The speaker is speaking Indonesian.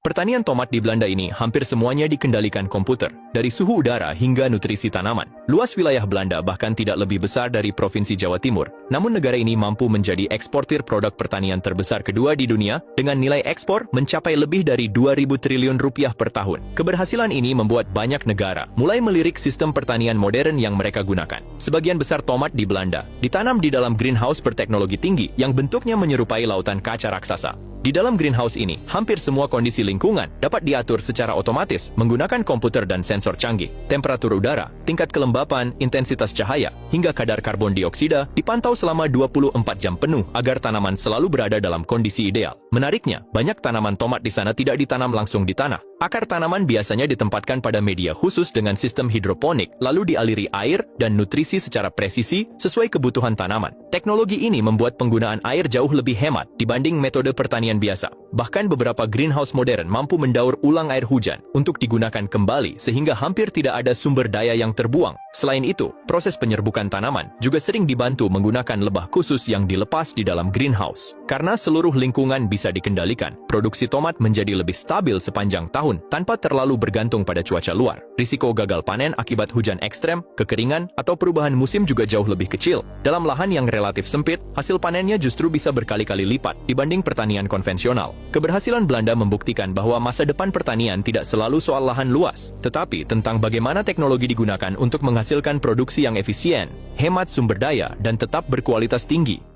Pertanian tomat di Belanda ini hampir semuanya dikendalikan komputer, dari suhu udara hingga nutrisi tanaman. Luas wilayah Belanda bahkan tidak lebih besar dari Provinsi Jawa Timur, namun negara ini mampu menjadi eksportir produk pertanian terbesar kedua di dunia dengan nilai ekspor mencapai lebih dari 2.000 triliun rupiah per tahun. Keberhasilan ini membuat banyak negara mulai melirik sistem pertanian modern yang mereka gunakan. Sebagian besar tomat di Belanda ditanam di dalam greenhouse berteknologi tinggi yang bentuknya menyerupai lautan kaca raksasa. Di dalam greenhouse ini, hampir semua kondisi lingkungan dapat diatur secara otomatis menggunakan komputer dan sensor canggih. Temperatur udara, tingkat kelembapan, intensitas cahaya, hingga kadar karbon dioksida dipantau selama 24 jam penuh agar tanaman selalu berada dalam kondisi ideal. Menariknya, banyak tanaman tomat di sana tidak ditanam langsung di tanah. Akar tanaman biasanya ditempatkan pada media khusus dengan sistem hidroponik, lalu dialiri air dan nutrisi secara presisi sesuai kebutuhan tanaman. Teknologi ini membuat penggunaan air jauh lebih hemat dibanding metode pertanian biasa. Bahkan beberapa greenhouse modern mampu mendaur ulang air hujan untuk digunakan kembali sehingga hampir tidak ada sumber daya yang terbuang. Selain itu, proses penyerbukan tanaman juga sering dibantu menggunakan lebah khusus yang dilepas di dalam greenhouse. Karena seluruh lingkungan bisa dikendalikan, produksi tomat menjadi lebih stabil sepanjang tahun tanpa terlalu bergantung pada cuaca luar. Risiko gagal panen akibat hujan ekstrem, kekeringan, atau perubahan musim juga jauh lebih kecil. Dalam lahan yang relatif sempit, hasil panennya justru bisa berkali-kali lipat dibanding pertanian konvensional. Keberhasilan Belanda membuktikan bahwa masa depan pertanian tidak selalu soal lahan luas, tetapi tentang bagaimana teknologi digunakan untuk menghasilkan produksi yang efisien, hemat sumber daya, dan tetap berkualitas tinggi.